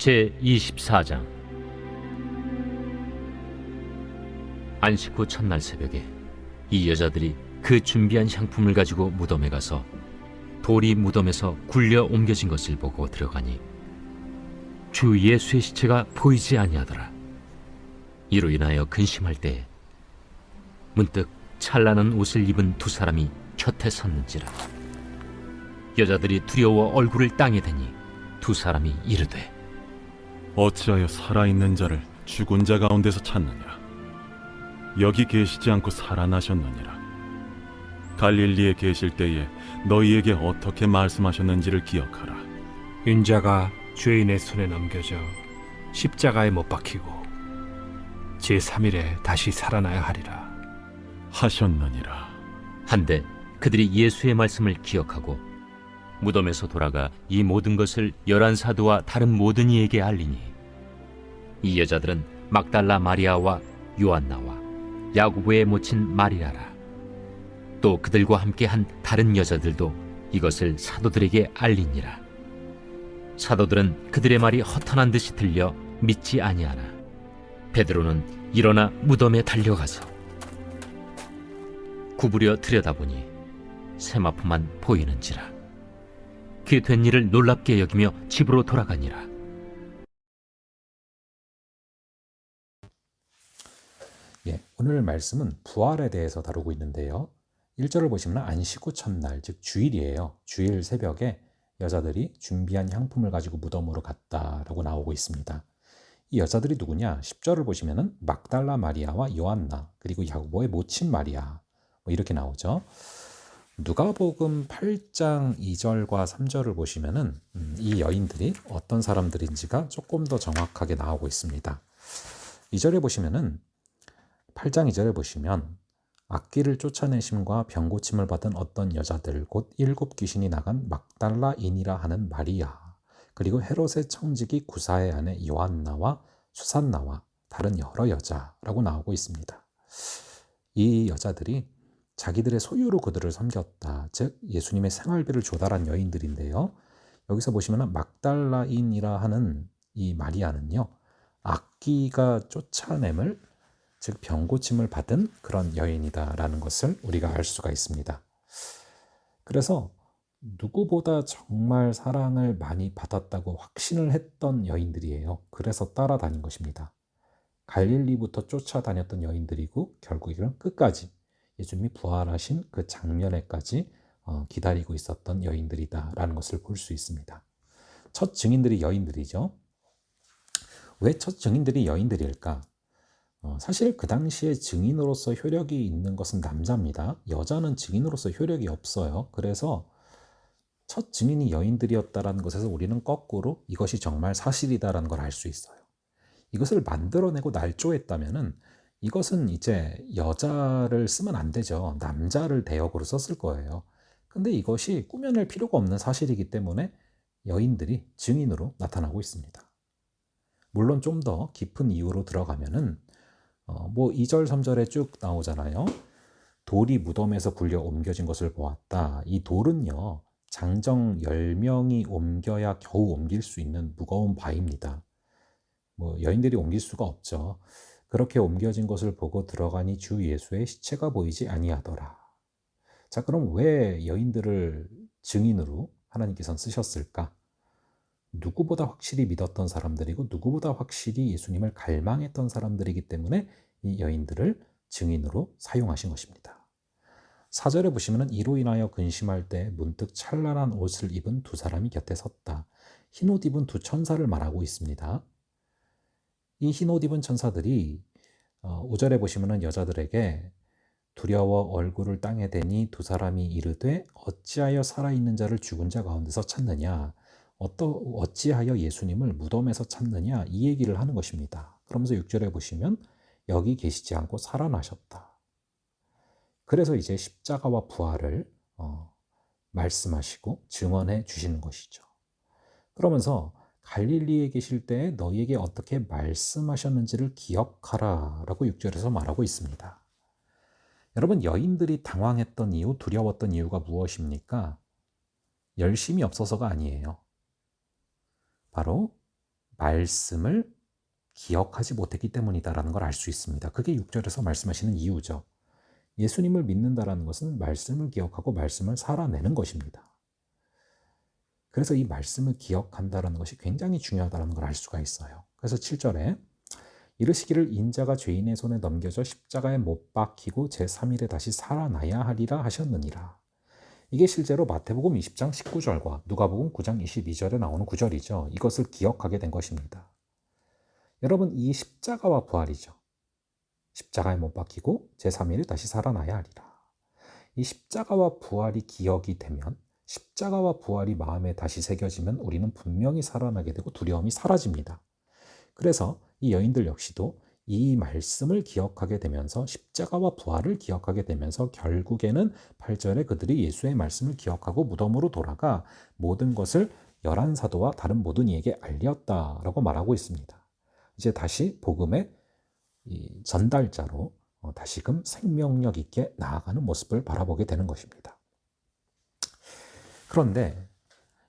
제24장. 안식 후 첫날 새벽에 이 여자들이 그 준비한 향품을 가지고 무덤에 가서 돌이 무덤에서 굴려 옮겨진 것을 보고 들어가니 주 예수의 시체가 보이지 아니하더라. 이로 인하여 근심할 때에 문득 찬란한 옷을 입은 두 사람이 곁에 섰는지라. 여자들이 두려워 얼굴을 땅에 대니 두 사람이 이르되, 어찌하여 살아있는 자를 죽은 자 가운데서 찾느냐? 여기 계시지 않고 살아나셨느니라. 갈릴리에 계실 때에 너희에게 어떻게 말씀하셨는지를 기억하라. 인자가 죄인의 손에 넘겨져 십자가에 못 박히고 제3일에 다시 살아나야 하리라 하셨느니라. 한데 그들이 예수의 말씀을 기억하고 무덤에서 돌아가 이 모든 것을 11사도와 다른 모든 이에게 알리니, 이 여자들은 막달라 마리아와 요한나와 야고보의 모친 마리아라. 또 그들과 함께 한 다른 여자들도 이것을 사도들에게 알리니라. 사도들은 그들의 말이 허탄한 듯이 들려 믿지 아니하나 베드로는 일어나 무덤에 달려가서 구부려 들여다보니 세마포만 보이는지라. 그 된 일을 놀랍게 여기며 집으로 돌아가니라. 오늘 말씀은 부활에 대해서 다루고 있는데요. 1절을 보시면 안식 후 첫날, 즉 주일이에요. 주일 새벽에 여자들이 준비한 향품을 가지고 무덤으로 갔다라고 나오고 있습니다. 이 여자들이 누구냐? 10절을 보시면 막달라 마리아와 요한나, 그리고 야고보의 모친 마리아, 이렇게 나오죠. 누가복음 8장 2절과 3절을 보시면 이 여인들이 어떤 사람들인지가 조금 더 정확하게 나오고 있습니다. 2절에 보시면은 8장 2절에 보시면 악귀를 쫓아내심과 병고침을 받은 어떤 여자들, 곧 7 귀신이 나간 막달라인이라 하는 마리아, 그리고 헤롯의 청지기 구사의 아내 요한나와 수산나와 다른 여러 여자라고 나오고 있습니다. 이 여자들이 자기들의 소유로 그들을 섬겼다, 즉 예수님의 생활비를 조달한 여인들인데요. 여기서 보시면 막달라인이라 하는 이 마리아는요, 악귀가 쫓아냄을, 즉 병고침을 받은 그런 여인이다라는 것을 우리가 알 수가 있습니다. 그래서 누구보다 정말 사랑을 많이 받았다고 확신을 했던 여인들이에요. 그래서 따라다닌 것입니다. 갈릴리부터 쫓아다녔던 여인들이고 결국에는 끝까지 예수님이 부활하신 그 장면에까지 기다리고 있었던 여인들이다라는 것을 볼 수 있습니다. 첫 증인들이 여인들이죠. 왜 첫 증인들이 여인들일까? 사실 그 당시에 증인으로서 효력이 있는 것은 남자입니다. 여자는 증인으로서 효력이 없어요. 그래서 첫 증인이 여인들이었다는 것에서 우리는 거꾸로 이것이 정말 사실이다라는 걸 알 수 있어요. 이것을 만들어내고 날조했다면은 이것은 이제 여자를 쓰면 안 되죠. 남자를 대역으로 썼을 거예요. 근데 이것이 꾸며낼 필요가 없는 사실이기 때문에 여인들이 증인으로 나타나고 있습니다. 물론 좀 더 깊은 이유로 들어가면은 2절, 3절에 쭉 나오잖아요. 돌이 무덤에서 굴려 옮겨진 것을 보았다. 이 돌은요, 장정 10명이 옮겨야 겨우 옮길 수 있는 무거운 바위입니다. 여인들이 옮길 수가 없죠. 그렇게 옮겨진 것을 보고 들어가니 주 예수의 시체가 보이지 아니하더라. 자, 그럼 왜 여인들을 증인으로 하나님께서는 쓰셨을까? 누구보다 확실히 믿었던 사람들이고 누구보다 확실히 예수님을 갈망했던 사람들이기 때문에 이 여인들을 증인으로 사용하신 것입니다. 4절에 보시면 이로 인하여 근심할 때 문득 찬란한 옷을 입은 두 사람이 곁에 섰다. 흰옷 입은 두 천사를 말하고 있습니다. 이 흰옷 입은 천사들이 5절에 보시면 여자들에게 두려워 얼굴을 땅에 대니 두 사람이 이르되 어찌하여 살아있는 자를 죽은 자 가운데서 찾느냐, 어찌하여 예수님을 무덤에서 찾느냐, 이 얘기를 하는 것입니다. 그러면서 6절에 보시면 여기 계시지 않고 살아나셨다. 그래서 이제 십자가와 부활을 말씀하시고 증언해 주시는 것이죠. 그러면서 갈릴리에 계실 때 너희에게 어떻게 말씀하셨는지를 기억하라 라고 6절에서 말하고 있습니다. 여러분, 여인들이 당황했던 이유, 두려웠던 이유가 무엇입니까? 열심이 없어서가 아니에요. 바로 말씀을 기억하지 못했기 때문이다라는 걸 알 수 있습니다. 그게 6절에서 말씀하시는 이유죠. 예수님을 믿는다라는 것은 말씀을 기억하고 말씀을 살아내는 것입니다. 그래서 이 말씀을 기억한다라는 것이 굉장히 중요하다는 걸 알 수가 있어요. 그래서 7절에 이르시기를 인자가 죄인의 손에 넘겨져 십자가에 못 박히고 제3일에 다시 살아나야 하리라 하셨느니라. 이게 실제로 마태복음 20장 19절과 누가복음 9장 22절에 나오는 구절이죠. 이것을 기억하게 된 것입니다. 여러분, 이 십자가와 부활이죠. 십자가에 못 박히고 제3일에 다시 살아나야 하리라. 이 십자가와 부활이 기억이 되면, 십자가와 부활이 마음에 다시 새겨지면 우리는 분명히 살아나게 되고 두려움이 사라집니다. 그래서 이 여인들 역시도 이 말씀을 기억하게 되면서 십자가와 부활을 기억하게 되면서 결국에는 8절에 그들이 예수의 말씀을 기억하고 무덤으로 돌아가 모든 것을 11사도와 다른 모든 이에게 알렸다라고 말하고 있습니다. 이제 다시 복음의 이 전달자로 다시금 생명력 있게 나아가는 모습을 바라보게 되는 것입니다. 그런데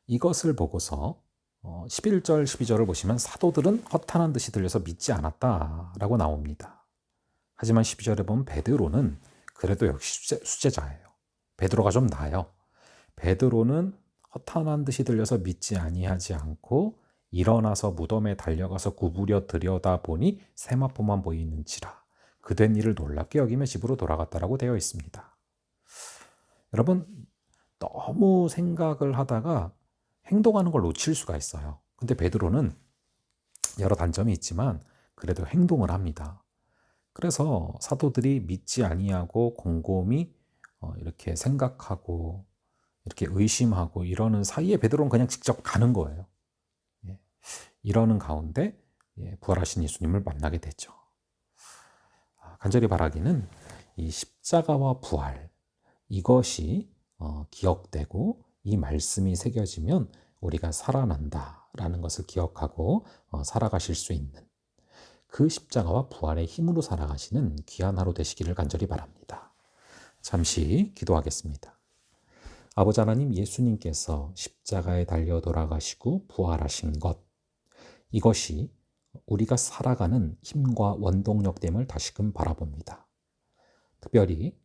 이것을 보고서 11절, 12절을 보시면 사도들은 허탄한 듯이 들려서 믿지 않았다라고 나옵니다. 하지만 12절에 보면 베드로는 그래도 역시 수제자예요. 베드로가 좀 나아요. 베드로는 허탄한 듯이 들려서 믿지 아니하지 않고 일어나서 무덤에 달려가서 구부려 들여다보니 세마포만 보이는지라 그 된 일을 놀랍게 여기며 집으로 돌아갔다라고 되어 있습니다. 여러분, 너무 생각을 하다가 행동하는 걸 놓칠 수가 있어요. 근데 베드로는 여러 단점이 있지만 그래도 행동을 합니다. 그래서 사도들이 믿지 아니하고 곰곰이 이렇게 생각하고 이렇게 의심하고 이러는 사이에 베드로는 그냥 직접 가는 거예요. 이러는 가운데 부활하신 예수님을 만나게 되죠. 간절히 바라기는 이 십자가와 부활, 이것이 기억되고 이 말씀이 새겨지면 우리가 살아난다라는 것을 기억하고 살아가실 수 있는 그 십자가와 부활의 힘으로 살아가시는 귀한 하루 되시기를 간절히 바랍니다. 잠시 기도하겠습니다. 아버지 하나님, 예수님께서 십자가에 달려 돌아가시고 부활하신 것, 이것이 우리가 살아가는 힘과 원동력됨을 다시금 바라봅니다. 특별히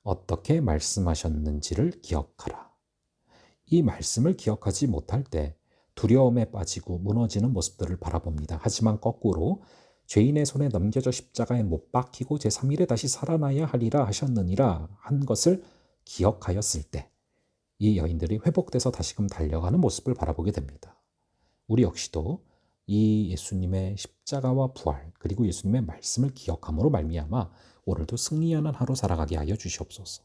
어떻게 말씀하셨는지를 기억하라. 이 말씀을 기억하지 못할 때 두려움에 빠지고 무너지는 모습들을 바라봅니다. 하지만 거꾸로 죄인의 손에 넘겨져 십자가에 못 박히고 제3일에 다시 살아나야 하리라 하셨느니라 한 것을 기억하였을 때 이 여인들이 회복돼서 다시금 달려가는 모습을 바라보게 됩니다. 우리 역시도 이 예수님의 십자가와 부활 그리고 예수님의 말씀을 기억함으로 말미암아 오늘도 승리하는 하루 살아가게 하여 주시옵소서.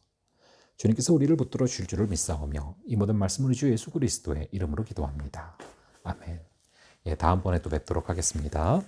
주님께서 우리를 붙들어 주실 줄을 믿사오며 이 모든 말씀을 주 예수 그리스도의 이름으로 기도합니다. 아멘. 다음번에 또 뵙도록 하겠습니다.